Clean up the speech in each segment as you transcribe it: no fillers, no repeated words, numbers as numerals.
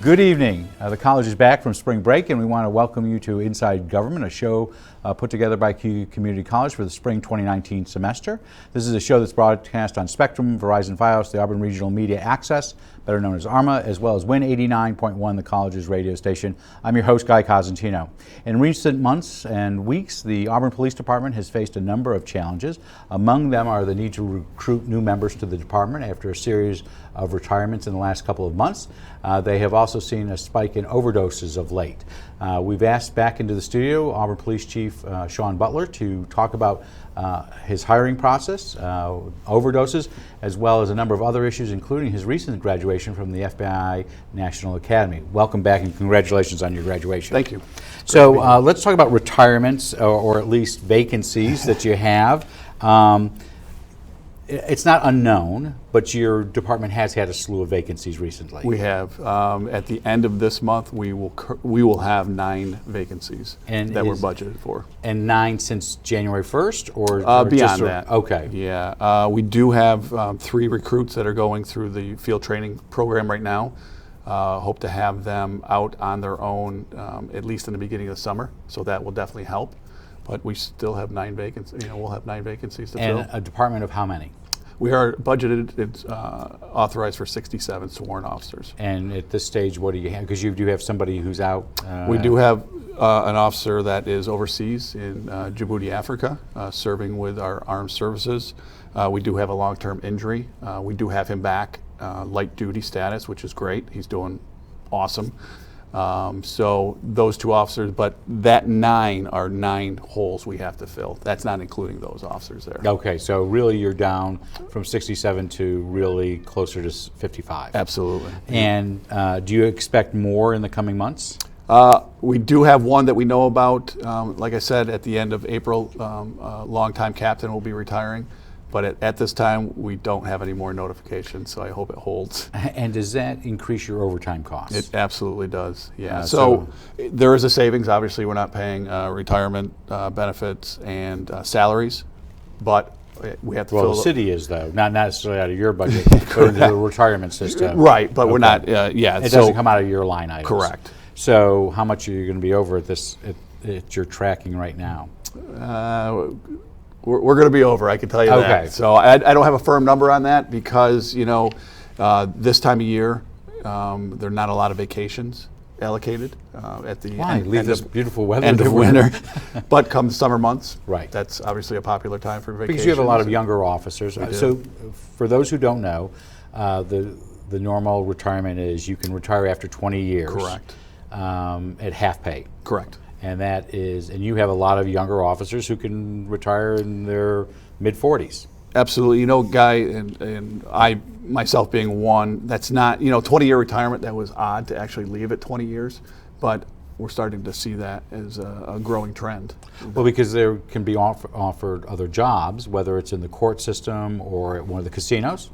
Good evening. The college is back from spring break, and we want to welcome you to Inside Government, a show put together by Community College for the spring 2019 semester. This is a show that's broadcast on Spectrum, Verizon Fios, the Auburn Regional Media Access, better known as ARMA, as well as Win 89.1, the college's radio station. I'm your host, Guy Cosentino. In recent months and weeks, the Auburn Police Department has faced a number of challenges. Among them are the need to recruit new members to the department after a series of retirements in the last couple of months. They have also seen a spike in overdoses of late. We've asked back into the studio Auburn Police Chief SHAWN BUTLER to talk about his hiring process, overdoses, as well as a number of other issues, including his recent graduation from the FBI National Academy. Welcome back and congratulations on your graduation. Thank you. So let's talk about retirements, or at least vacancies that you have. It's not unknown, but your department has had a slew of vacancies recently. We have. At the end of this month, we will have 9 vacancies that were budgeted for. And 9 since January 1st, or beyond that? Okay. Yeah, we do have 3 recruits that are going through the field training program right now. Hope to have them out on their own at least in the beginning of the summer, so that will definitely help. But we still have 9 vacancies. We'll have 9 vacancies to fill. And a department of how many? We are budgeted, it's authorized for 67 sworn officers. And at this stage, what do you have? Because you do have somebody who's out. We do have an officer that is overseas in Djibouti, Africa, serving with our armed services. We do have a long-term injury. We do have him back, light duty status, which is great. He's doing awesome. So those 2 officers, but that 9 are 9 holes we have to fill. That's not including those officers there. Okay, so really you're down from 67 to really closer to 55. Absolutely. And do you expect more in the coming months? We do have one that we know about. Like I said, at the end of April, a longtime captain will be retiring. But at this time, we don't have any more notifications, so I hope it holds. And does that increase your overtime costs? It absolutely does, yeah. So there is a savings. Obviously, we're not paying retirement benefits and salaries, but we have to fill. Well, the city is, though, not necessarily out of your budget, but into the retirement system. Right, but we're not, yeah. It doesn't come out of your line items. Correct. So how much are you going to be over at your tracking right now? We're going to be over, I can tell you that. So I don't have a firm number on that because, this time of year, there are not a lot of vacations allocated at the Leave this beautiful weather end of winter. But come summer months, right? That's obviously a popular time for vacations. Because you have a lot of younger officers. So for those who don't know, the normal retirement is you can retire after 20 years. Correct. At half pay. Correct. And and you have a lot of younger officers who can retire in their mid-40s. Absolutely. Guy, and I, myself being one, that's not, 20-year retirement, that was odd to actually leave at 20 years, but we're starting to see that as a growing trend. Well, because there can be offered other jobs, whether it's in the court system or at one of the casinos.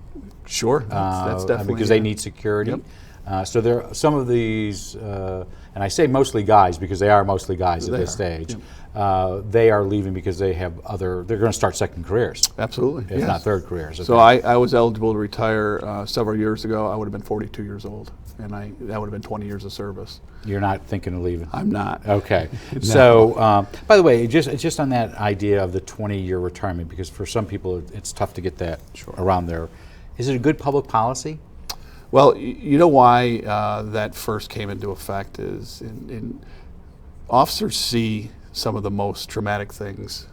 Sure, that's definitely. Because they need security. Yep. So there are some of these, and I say mostly guys because they are mostly guys at this stage. Yep. They are leaving because they have they're going to start second careers. Absolutely. If not third careers. So I was eligible to retire several years ago. I would have been 42 years old, and that would have been 20 years of service. You're not thinking of leaving? I'm not. Okay. No. So, by the way, just on that idea of the 20-year retirement, because for some people it's tough to get that around there. Is it a good public policy? Well, you know why that first came into effect is officers see some of the most traumatic things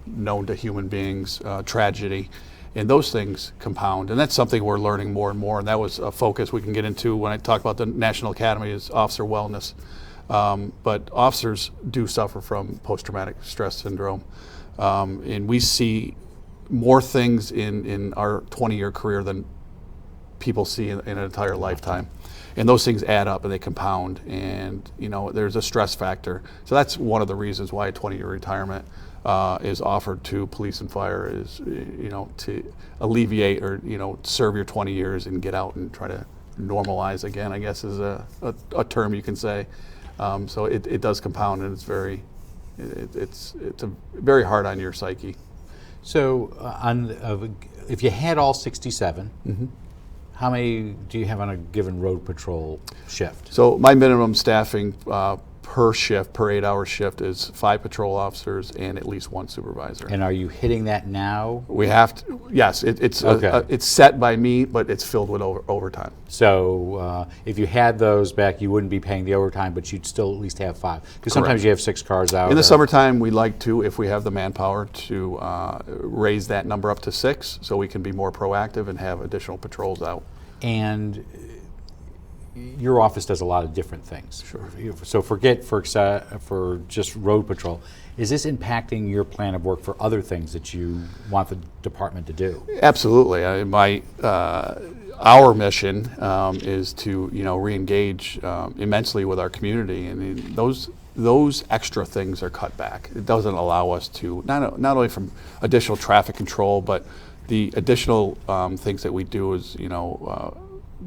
known to human beings, tragedy, and those things compound. And that's something we're learning more and more, and that was a focus we can get into when I talk about the National Academy is officer wellness. But officers do suffer from post-traumatic stress syndrome, and we see more things in our 20-year career than people see in an entire lifetime. And those things add up and they compound, and there's a stress factor. So that's one of the reasons why a 20-year retirement is offered to police and fire is to alleviate or serve your 20 years and get out and try to normalize again, I guess is a term you can say. So it does compound, and it's very hard on your psyche. So if you had all 67, How many do you have on a given road patrol shift? So my minimum staffing per shift, per 8-hour shift, is 5 patrol officers and at least 1 supervisor. And are you hitting that now? We have to, yes, it's set by me, but it's filled with overtime. So if you had those back, you wouldn't be paying the overtime, but you'd still at least have 5. Because sometimes you have 6 cars out. In the summertime, we like to, if we have the manpower, to raise that number up to 6 so we can be more proactive and have additional patrols out. And your office does a lot of different things. Sure. So forget for just road patrol. Is this impacting your plan of work for other things that you want the department to do? Absolutely. Our mission is to re-engage immensely with our community, and those extra things are cut back. It doesn't allow us to not only from additional traffic control, but the additional things that we do is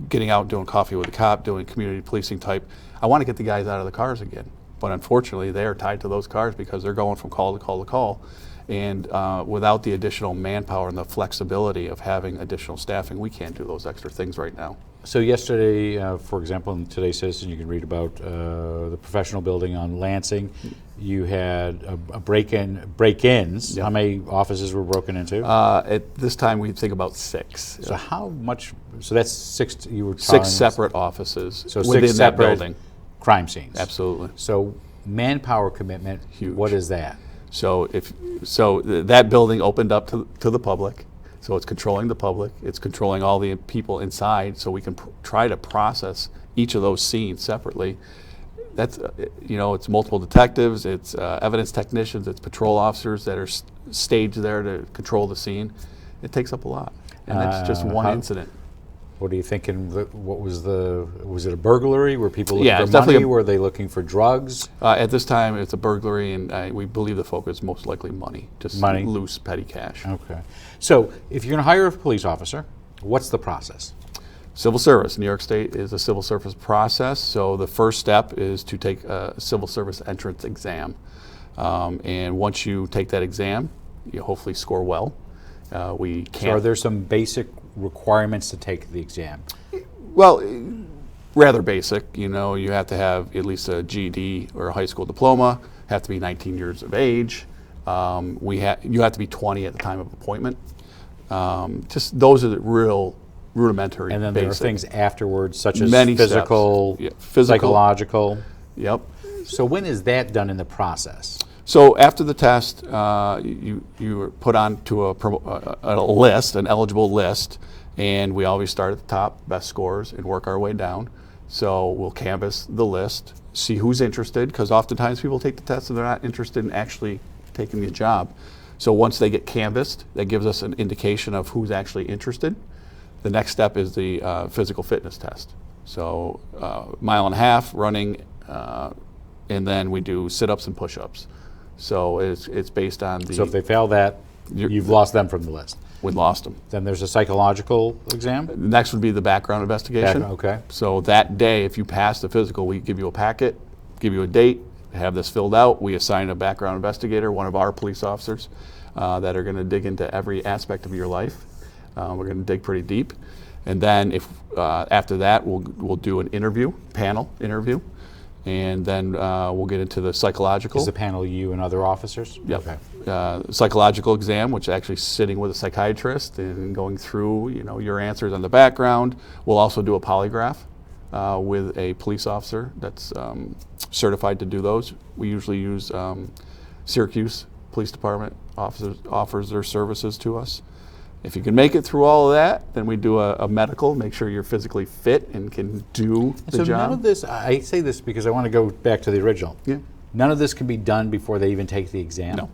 getting out, doing coffee with a cop, doing community policing type. I want to get the guys out of the cars again, but unfortunately they are tied to those cars because they're going from call to call to call, and without the additional manpower and the flexibility of having additional staffing, we can't do those extra things right now. So yesterday, for example, in today's Citizen, you can read about the professional building on Lansing. You had a break-ins. Yep. How many offices were broken into? At this time, we think about 6. So how much? So that's 6. You were 6 separate office so within 6 that separate building. Crime scenes. Absolutely. So manpower commitment. Huge. What is that? So that building opened up to the public. So it's controlling the public. It's controlling all the people inside, so we can try to process each of those scenes separately. That's it's multiple detectives, it's evidence technicians, it's patrol officers that are staged there to control the scene. It takes up a lot, and that's just one incident. What are you thinking? What was it a burglary? Were people looking for it's money? definitely Were they looking for drugs? At this time, it's a burglary, and we believe the focus is most likely money, just money? Loose petty cash. Okay. So if you're going to hire a police officer, what's the process? Civil service. New York State is a civil service process, so the first step is to take a civil service entrance exam. And once you take that exam, you hopefully score well. So are there some basic requirements to take the exam? Well, rather basic. You have to have at least a GED or a high school diploma, have to be 19 years of age. You have to be 20 at the time of appointment. Just those are the real rudimentary. And then basic. There are things afterwards, such as Many physical, psychological. Yep. So when is that done in the process? So after the test, you are put onto a list, an eligible list, and we always start at the top, best scores, and work our way down. So we'll canvass the list, see who's interested, because oftentimes people take the test and they're not interested in actually taking the job. So once they get canvassed, that gives us an indication of who's actually interested. The next step is the physical fitness test. So 1.5 miles running, and then we do sit-ups and push-ups. So it's based on the... So if they fail that, you've lost them from the list. We lost them. Then there's a psychological exam? The next would be the background investigation. Okay. So that day, if you pass the physical, we give you a packet, give you a date, have this filled out. We assign a background investigator, one of our police officers, that are going to dig into every aspect of your life. We're going to dig pretty deep. And then if after that, we'll do an interview, panel interview. And then we'll get into the psychological. Is the panel you and other officers? Yep. Okay. Psychological exam, which is actually sitting with a psychiatrist and going through your answers on the background. We'll also do a polygraph with a police officer that's certified to do those. We usually use Syracuse Police Department offers their services to us. If you can make it through all of that, then we do a medical, make sure you're physically fit and can do the job. So none of this, I say this because I want to go back to the original. Yeah. None of this can be done before they even take the exam? No.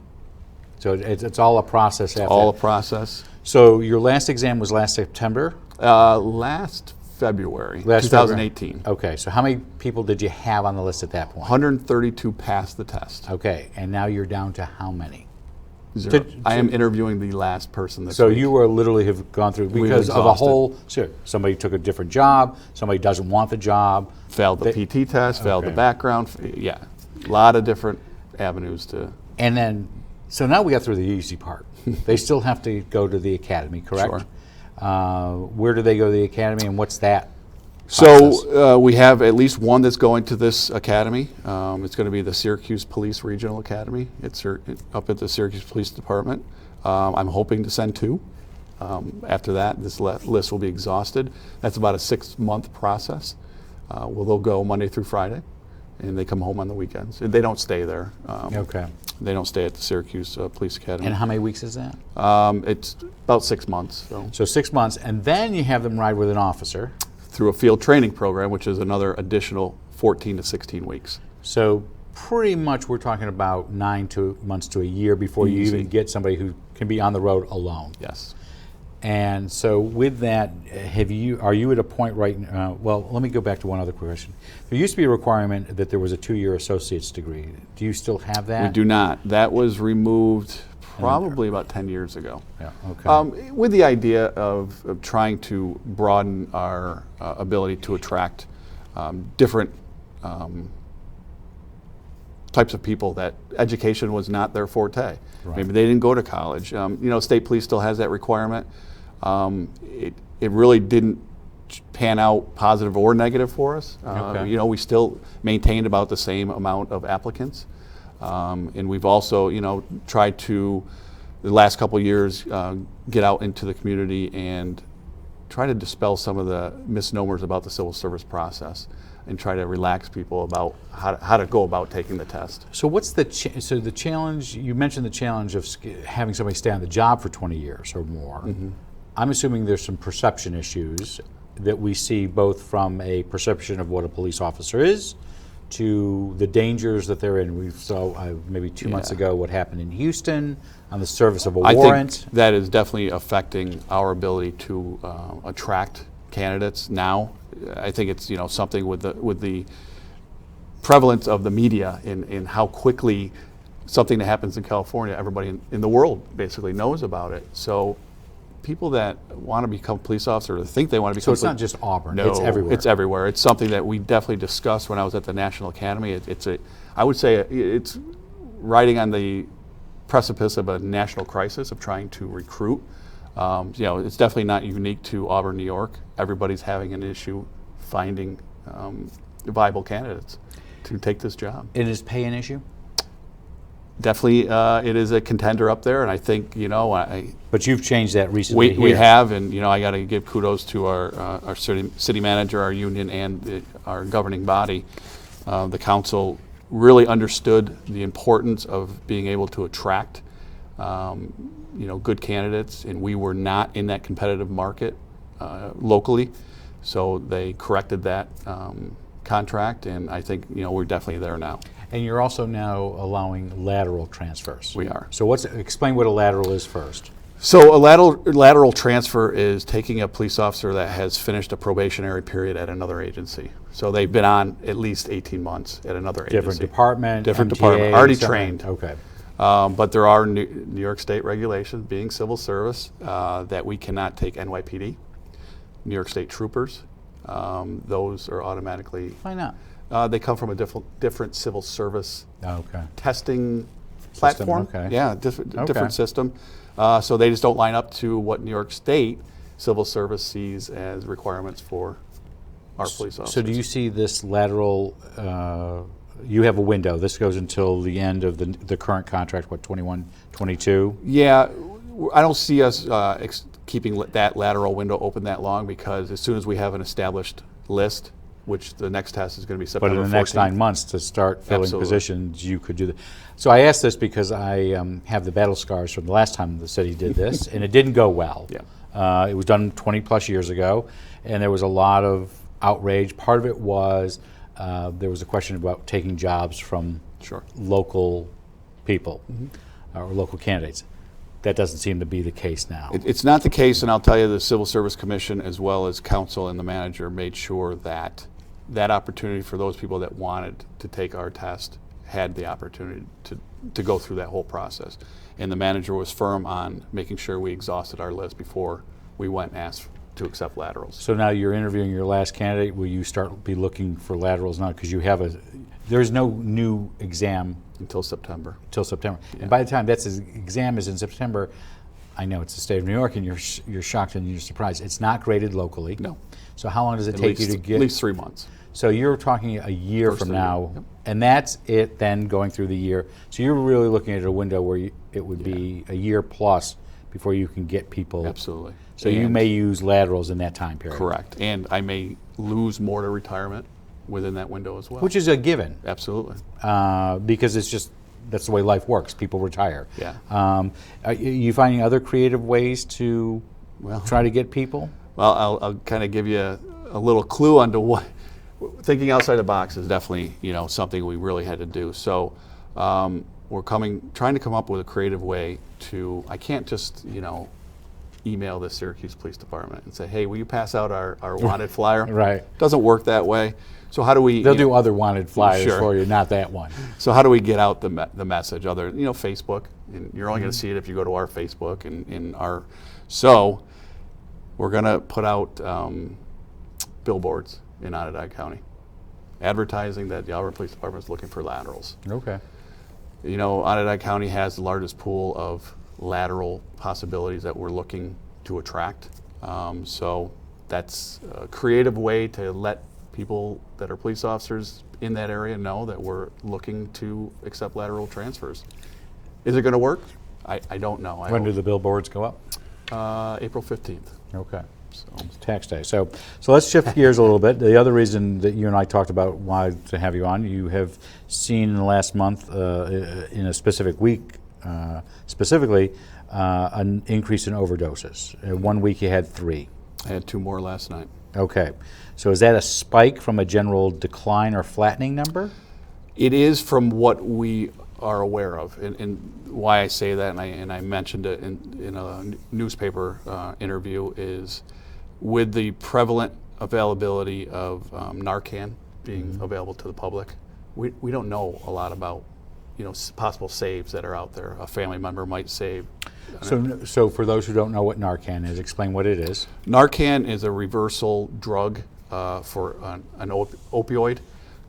So it's all a process after. All a process. So your last exam was last September? Last February, 2018. Okay, so how many people did you have on the list at that point? 132 passed the test. Okay, and now you're down to how many? 0. I am interviewing the last person this So week. you literally have gone through because of a whole, somebody took a different job, somebody doesn't want the job. Failed the PT test, failed the background, yeah. A lot of different avenues to. And then, so now we got through the easy part. They still have to go to the academy, correct? Sure. Where do they go to the academy, and what's that process? So we have at least one that's going to this academy. It's going to be the Syracuse Police Regional Academy. It's up at the Syracuse Police Department. I'm hoping to send 2. After that, this list will be exhausted. That's about a 6-month process. Well, they'll go Monday through Friday, and they come home on the weekends. They don't stay there. Okay. They don't stay at the Syracuse Police Academy. And how many weeks is that? It's about 6 months. So 6 months, and then you have them ride with an officer. Through a field training program, which is another additional 14 to 16 weeks. So pretty much we're talking about 9 months to a year before you even get somebody who can be on the road alone. Yes. And so with that, are you at a point right now, well, let me go back to one other question. There used to be a requirement that there was a 2-year associate's degree. Do you still have that? We do not. That was removed probably about 10 years ago. Yeah, okay. With the idea of trying to broaden our ability to attract different types of people that education was not their forte. Right. Maybe they didn't go to college. State police still has that requirement. It really didn't pan out positive or negative for us. Okay. We still maintained about the same amount of applicants. And we've also, tried to, the last couple of years, get out into the community and try to dispel some of the misnomers about the civil service process and try to relax people about how to go about taking the test. So what's the the challenge? You mentioned the challenge of having somebody stay on the job for 20 years or more. Mm-hmm. I'm assuming there's some perception issues that we see, both from a perception of what a police officer is to the dangers that they're in. We saw maybe 2 months ago what happened in Houston on the service of a warrant. Think that is definitely affecting our ability to attract candidates now. I think it's something with the prevalence of the media in how quickly something that happens in California, everybody in the world basically knows about it. So people that want to become police officers or think they want to become. So it's not just Auburn. No, it's everywhere. It's everywhere. It's something that we definitely discussed when I was at the National Academy. I would say it's riding on the precipice of a national crisis of trying to recruit. It's definitely not unique to Auburn, New York. Everybody's having an issue finding viable candidates to take this job. And is pay an issue? Definitely, it is a contender up there, and I think But you've changed that recently. We have, and I got to give kudos to our city manager, our union, and our governing body. The council really understood the importance of being able to attract good candidates, and we were not in that competitive market locally, so they corrected that contract, and I think we're definitely there now. And you're also now allowing lateral transfers. We are. So explain what a lateral is first. So a lateral transfer is taking a police officer that has finished a probationary period at another agency. So they've been on at least 18 months at another agency. Different department, Different MTA, department, already something. trained. Okay. But there are New York State regulations, being civil service, that we cannot take NYPD, New York State troopers. Those are automatically. Why not? They come from a different civil service testing System, platform. okay. Yeah, different system. So they just don't line up to what New York State civil service sees as requirements for our police officers. So do you see this lateral, you have a window, this goes until the end of the current contract, what, 21, 22? Yeah, I don't see us keeping that lateral window open that long, because as soon as we have an established list, which the next test is going to be September 14th. But in the next 9 months to start filling Absolutely. positions, you could do that. So I asked this because I have the battle scars from the last time the city did this, and it didn't go well. Yeah. It was done 20 plus years ago, and there was a lot of outrage. Part of it was there was a question about taking jobs from local people or local candidates. That doesn't seem to be the case now. It's not the case, and I'll tell you, the Civil Service Commission, as well as council and the manager, made sure that that opportunity for those people that wanted to take our test had the opportunity to go through that whole process. And the manager was firm on making sure we exhausted our list before we went and asked to accept laterals. So now you're interviewing your last candidate. Will you be looking for laterals now? Because there's no new exam until September. Yeah. And by the time that exam is in September, I know it's the state of New York, and you're shocked and you're surprised. It's not graded locally. No. So how long does it take you to get? At least 3 months. So you're talking a year First from of the year, now, yep. and that's it then going through the year. So you're really looking at a window where it would be a year plus before you can get people. Absolutely. So you may use laterals in that time period. Correct. And I may lose more to retirement within that window as well. Which is a given. Absolutely. Because it's just, that's the way life works. People retire. Yeah. Are you finding other creative ways to try to get people? Well, I'll kind of give you a little clue onto what thinking outside the box is definitely something we really had to do. So we're trying to come up with a creative way to. I can't just email the Syracuse Police Department and say, hey, will you pass out our wanted flyer? Right. Doesn't work that way. So how do we? They'll do other wanted flyers Sure. for you, not that one. So how do we get out the message? Other Facebook, and you're only going to see it if you go to our Facebook and our. So we're going to put out billboards in Onondaga County, advertising that the Auburn Police Department is looking for laterals. Okay. Onondaga County has the largest pool of lateral possibilities that we're looking to attract. So that's a creative way to let people that are police officers in that area know that we're looking to accept lateral transfers. Is it going to work? I don't know. When do the billboards go up? April 15th. Okay. So. It's tax day. So let's shift gears a little bit. The other reason that you and I talked about why to have you on, you have seen in the last month, in a specific week, specifically, an increase in overdoses. 1 week you had 3. I had 2 more last night. Okay. So is that a spike from a general decline or flattening number? It is from what we are aware of, and why I say that, and I mentioned it in a newspaper interview, is with the prevalent availability of Narcan being available to the public, we don't know a lot about possible saves that are out there. A family member might save. So for those who don't know what Narcan is, explain what it is. Narcan is a reversal drug for an opioid.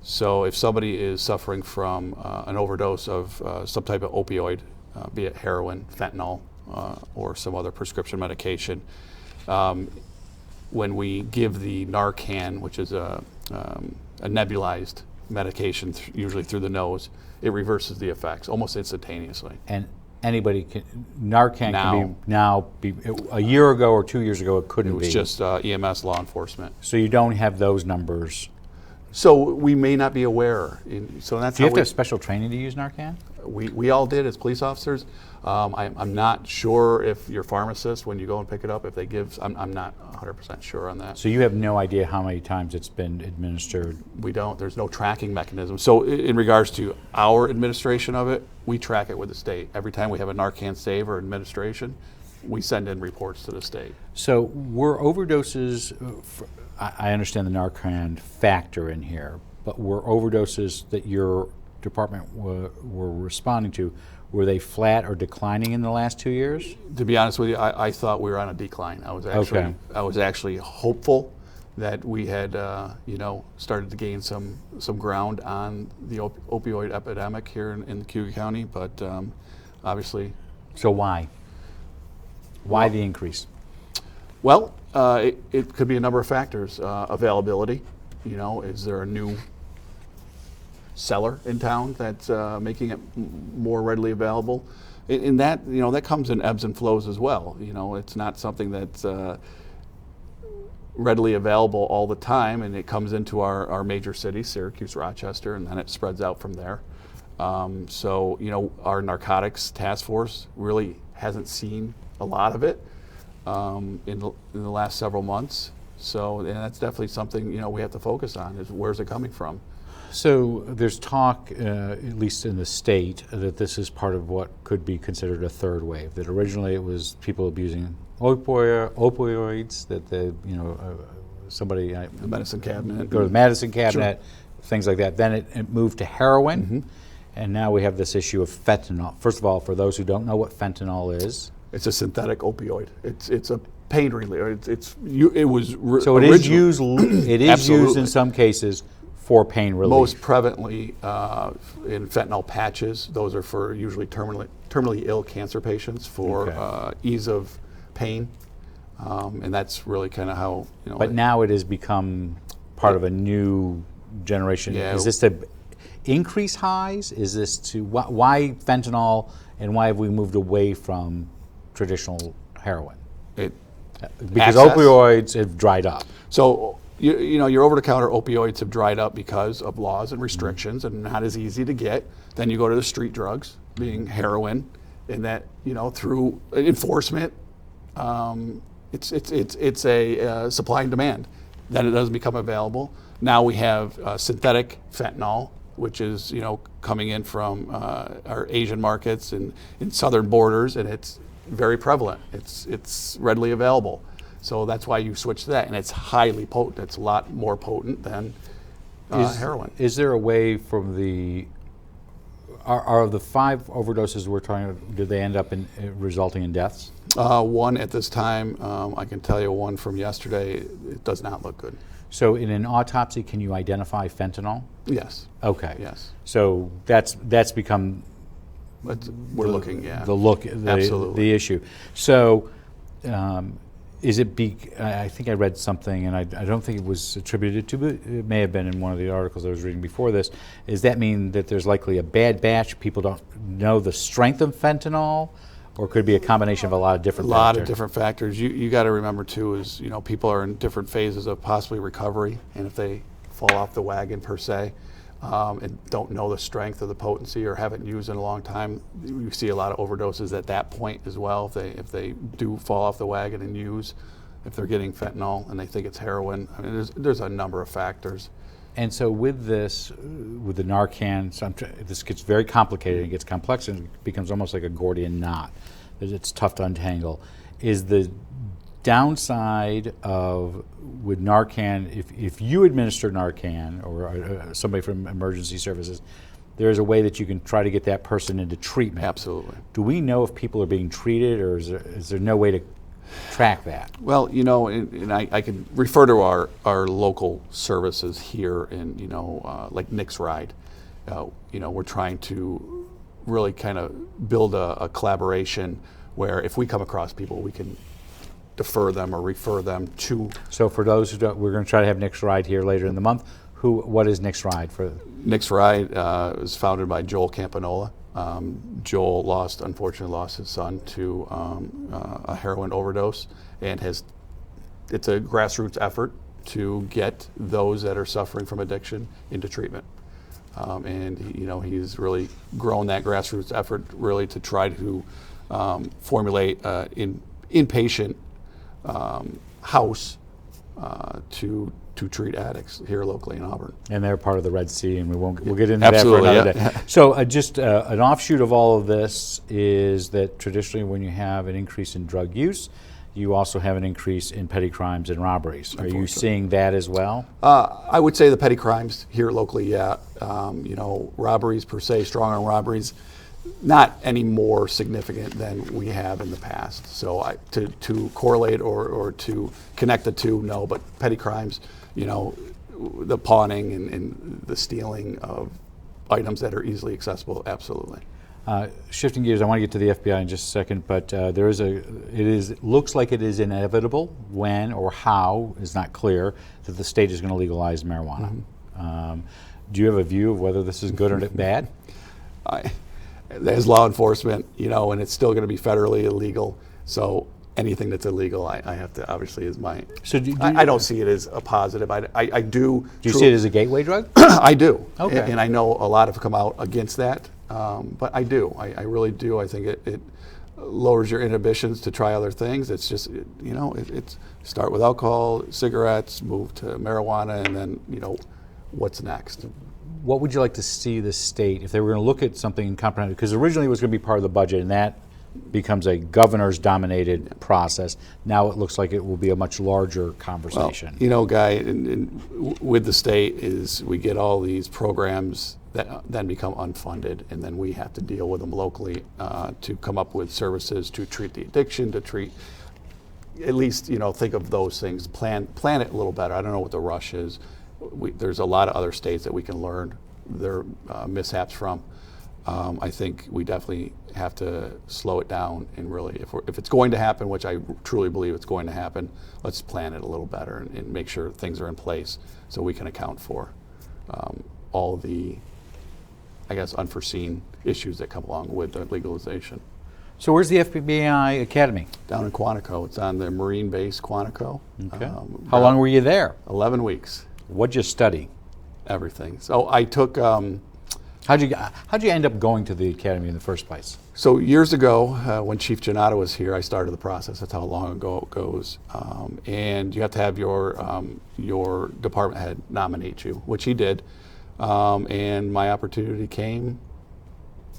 So if somebody is suffering from an overdose of some type of opioid, be it heroin, fentanyl, or some other prescription medication, when we give the Narcan, which is a nebulized medication, usually through the nose, it reverses the effects almost instantaneously. And anybody can, Narcan Now. can now be, a year ago or 2 years ago it couldn't It was be. just EMS law enforcement. So you don't have those numbers. So we may not be aware. So that's Do you how have to have special training to use Narcan? we all did as police officers. I'm not sure if your pharmacist, when you go and pick it up, if they give, I'm not 100% sure on that. So you have no idea how many times it's been administered? We don't, there's no tracking mechanism. So in regards to our administration of it, we track it with the state. Every time we have a Narcan save or administration, we send in reports to the state. So were overdoses, I understand the Narcan factor in here, but were overdoses that your department were responding to, were they flat or declining in the last 2 years? To be honest with you, I thought we were on a decline. I was actually hopeful that we had started to gain some ground on the opioid epidemic here in the Cuyahoga County, but obviously. So why? Why the increase? Well, it could be a number of factors. Availability, is there a new seller in town that's making it more readily available? And that, that comes in ebbs and flows as well. It's not something that's readily available all the time, and it comes into our major cities, Syracuse, Rochester, and then it spreads out from there. So, our narcotics task force really hasn't seen a lot of it in the last several months. So, and that's definitely something, we have to focus on, is where's it coming from? So there's talk, at least in the state, that this is part of what could be considered a third wave. That originally it was people abusing opioids, that somebody The medicine cabinet. go to the medicine cabinet, things like that. Then it moved to heroin, and now we have this issue of fentanyl. First of all, for those who don't know what fentanyl is, It's a synthetic opioid. It's a pain reliever. So so it is used. It is used in some cases for pain relief. Most prevalently in fentanyl patches. Those are for usually terminally ill cancer patients for ease of pain, and that's really kind of how, you know. But now it has become part of a new generation. Yeah. Is this to increase highs? Is this to why fentanyl, and why have we moved away from traditional heroin? Because opioids have dried up. So you know, your over-the-counter opioids have dried up because of laws and restrictions, and not as easy to get. Then you go to the street drugs, being heroin, and that, you know, through enforcement, it's a supply and demand. Then it doesn't become available. Now we have synthetic fentanyl, which is, you know, coming in from our Asian markets and in southern borders, and it's very prevalent. It's readily available. So that's why you switch to that, and it's highly potent. It's a lot more potent than heroin. Is there a way from the, are the 5 overdoses we're talking about, do they end up in resulting in deaths? One at this time, I can tell you one from yesterday, it does not look good. So in an autopsy, can you identify fentanyl? Yes. Okay. Yes. So that's become we're looking, yeah. Absolutely. The issue. So is it I think I read something, and I don't think it was attributed to, but it may have been in one of the articles I was reading before this. Does that mean that there's likely a bad batch? People don't know the strength of fentanyl, or could it be a combination of a lot of different factors? A lot of different factors. You got to remember too is, you know, people are in different phases of possibly recovery, and if they fall off the wagon per se, and don't know the strength of the potency or haven't used in a long time, you see a lot of overdoses at that point as well. If they do fall off the wagon and use, if they're getting fentanyl and they think it's heroin, I mean, there's a number of factors. And so with this, with the Narcan, this gets very complicated, it gets complex, and it becomes almost like a Gordian knot. It's tough to untangle. Is the downside of, with Narcan, if you administer Narcan, or somebody from emergency services, there's a way that you can try to get that person into treatment. Absolutely. Do we know if people are being treated, or is there no way to track that? Well, you know, and I can refer to our local services here, and, you know, like Nick's Ride. You know, we're trying to really kind of build a collaboration where if we come across people, we can defer them or refer them to. So for those who don't, we're going to try to have Nick's Ride here later in the month. What is Nick's Ride for? Nick's Ride was founded by Joel Campanola. Joel unfortunately lost his son to a heroin overdose, and it's a grassroots effort to get those that are suffering from addiction into treatment. And you know, he's really grown that grassroots effort really to try to formulate inpatient house to treat addicts here locally in Auburn. And they're part of the Red Sea, and we'll get into Absolutely, that for another day. So just an offshoot of all of this is that traditionally when you have an increase in drug use, you also have an increase in petty crimes and robberies. Are you seeing that as well? I would say the petty crimes here locally, yeah. You know, robberies per se, strong arm robberies, not any more significant than we have in the past. So to correlate or to connect the two, no, but petty crimes, you know, the pawning and the stealing of items that are easily accessible, absolutely. Shifting gears, I want to get to the FBI in just a second, but it looks like it is inevitable when or how is not clear that the state is going to legalize marijuana. Mm-hmm. Do you have a view of whether this is good or bad? There's law enforcement, you know, and it's still going to be federally illegal. So anything that's illegal, I have to, obviously, is my. So I don't see it as a positive. I do. Do you see it as a gateway drug? I do. Okay. And I know a lot have come out against that, but I do. I really do. I think it lowers your inhibitions to try other things. It's just, you know, it's start with alcohol, cigarettes, move to marijuana, and then, you know, what's next? What would you like to see the state, if they were going to look at something in comprehensive, because originally it was going to be part of the budget, and that becomes a governor's dominated process. Now it looks like it will be a much larger conversation. Well, you know, Guy, with the state is we get all these programs that then become unfunded, and then we have to deal with them locally to come up with services to treat the addiction, to treat, at least, you know, think of those things, plan it a little better. I don't know what the rush is. there's a lot of other states that we can learn their mishaps from. I think we definitely have to slow it down and really, if it's going to happen, which I truly believe it's going to happen, let's plan it a little better and make sure things are in place so we can account for all the, I guess, unforeseen issues that come along with the legalization. So where's the FBI Academy? Down in Quantico. It's on the Marine base Quantico. Okay. How long were you there? 11 weeks. What'd you study? Everything. So I took. How'd you end up going to the academy in the first place? So years ago, when Chief Giannata was here, I started the process. That's how long ago it goes. And you have to have your department head nominate you, which he did. And my opportunity came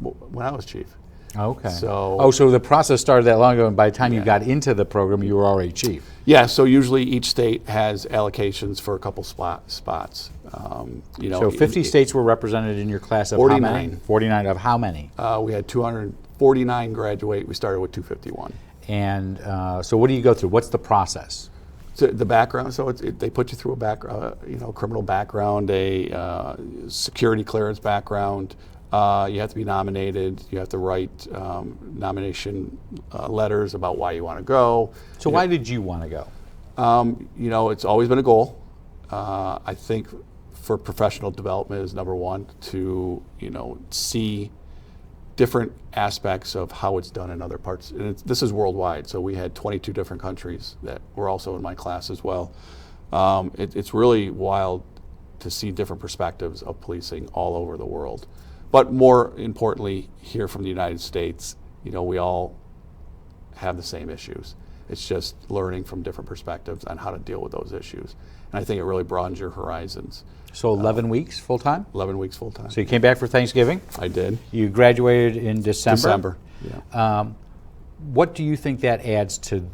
when I was chief. Okay. So, so the process started that long ago, and by the time you got into the program, you were already chief. Yeah. So usually each state has allocations for a couple spots. So 50 states were represented in your class of 49. how many? 49 of how many? We had 249 graduate. We started with 251. And so what do you go through? What's the process? So the background. So they put you through a background, criminal background, a security clearance background. You have to be nominated. You have to write nomination letters about why you want to go. So why did you want to go? It's always been a goal. I think for professional development is number one, to see different aspects of how it's done in other parts. And this is worldwide, so we had 22 different countries that were also in my class as well. It's really wild to see different perspectives of policing all over the world. But more importantly, here from the United States, we all have the same issues. It's just learning from different perspectives on how to deal with those issues. And I think it really broadens your horizons. So 11 weeks full-time? 11 weeks full-time. So you came back for Thanksgiving? I did. You graduated in December? Yeah. What do you think that adds to,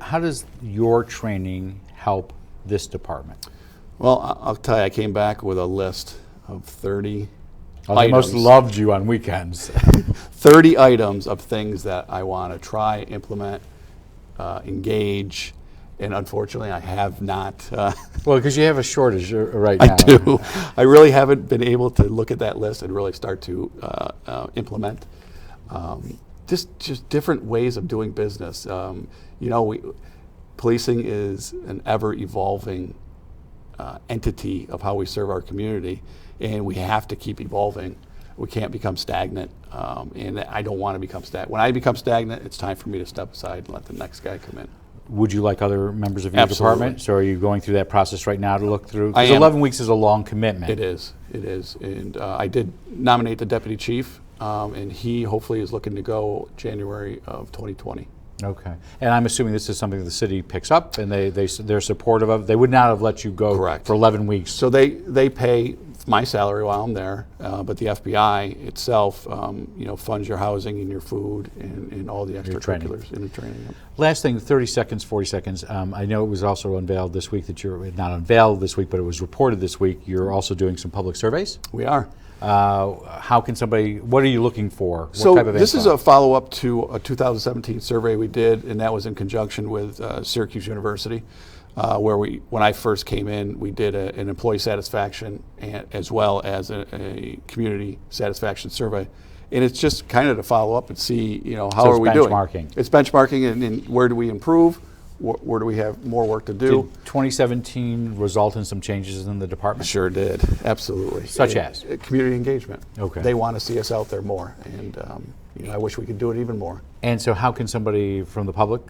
how does your training help this department? Well, I'll tell you, I came back with a list of 30 they items. most loved you on weekends. 30 items of things that I want to try, implement, engage, and unfortunately I have not. Well, because you have a shortage right now. I do. I really haven't been able to look at that list and really start to implement. Just different ways of doing business. Policing is an ever-evolving entity of how we serve our community, and we have to keep evolving. We can't become stagnant, and I don't want to become stagnant. When I become stagnant, it's time for me to step aside and let the next guy come in. Would you like other members of your Absolutely. department? So are you going through that process right now to look through? I Because am. 11 weeks is a long commitment. It is. And I did nominate the deputy chief, and he hopefully is looking to go January of 2020. Okay. And I'm assuming this is something the city picks up and they're supportive of. They would not have let you go Correct. for 11 weeks. So they pay my salary while I'm there, but the FBI itself, funds your housing and your food and all the extracurriculars in the training. Last thing, 30 seconds, 40 seconds. I know it was also unveiled this week that you're, not unveiled this week, but it was reported this week, you're also doing some public surveys. We are. How can somebody, what are you looking for? What So type of this info? is a follow-up to a 2017 survey we did, and that was in conjunction with Syracuse University, where when I first came in, we did an employee satisfaction as well as a community satisfaction survey. And it's just kind of to follow up and see, how are we doing? It's benchmarking, and where do we improve? Where do we have more work to do? Did 2017 result in some changes in the department? Sure did, absolutely. Such as? Community engagement. Okay. They want to see us out there more, and I wish we could do it even more. And so how can somebody from the public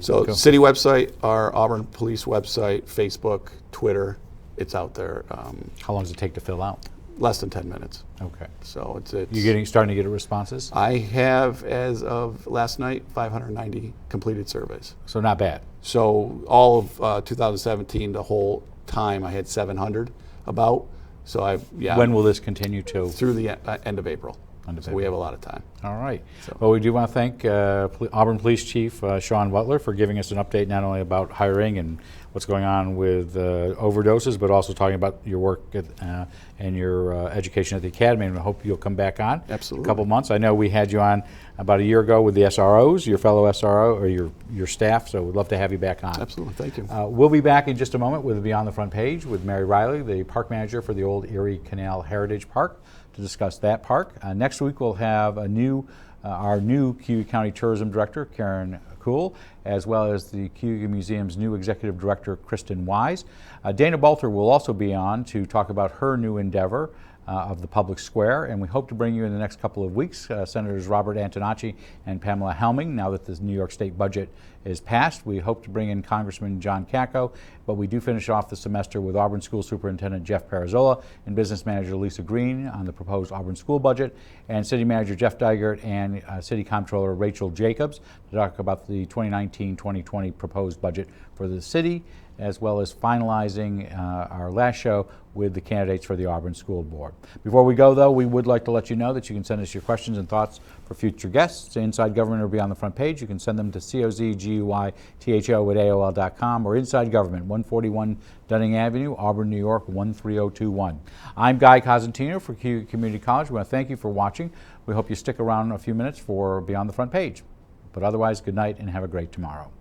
So go? city website, our Auburn Police website, Facebook, Twitter, it's out there. How long does it take to fill out? Less than 10 minutes. Okay. So it's You're starting to get responses? I have, as of last night, 590 completed surveys. So not bad. So all of 2017, the whole time, I had 700 about. So When will this continue to? Through the end of April. So we have a lot of time. All right. Well, we do want to thank Auburn Police Chief SHAWN BUTLER for giving us an update not only about hiring and what's going on with overdoses, but also talking about your work and your education at the academy. And I hope you'll come back on Absolutely. in a couple months. I know we had you on about a year ago with the SROs, your fellow SRO or your staff, so we'd love to have you back on. Absolutely, thank you. We'll be back in just a moment with Beyond the Front Page with Mary Riley, the park manager for the Old Erie Canal Heritage Park, to discuss that park. Next week we'll have our new Cuyahoga County Tourism Director, Karen Kuhl, as well as the Cuyahoga Museum's new Executive Director, Kristen Wise. Dana BUTLER will also be on to talk about her new endeavor of the Public Square, and we hope to bring you in the next couple of weeks Senators Robert Antonacci and Pamela Helming. Now that the New York State budget is passed, we hope to bring in Congressman John Cacco, but we do finish off the semester with Auburn School Superintendent Jeff Parazola and Business Manager Lisa Green on the proposed Auburn school budget, and City Manager Jeff Dygert and City Comptroller Rachel Jacobs to talk about the 2019-2020 proposed budget for the city, as well as finalizing our last show with the candidates for the Auburn School Board. Before we go, though, we would like to let you know that you can send us your questions and thoughts for future guests to Inside Government or Beyond the Front Page. You can send them to cozguytho@aol.com or Inside Government, 141 Dunning Avenue, Auburn, New York, 13021. I'm Guy Cosentino for Cuyahoga Community College. We want to thank you for watching. We hope you stick around a few minutes for Beyond the Front Page. But otherwise, good night and have a great tomorrow.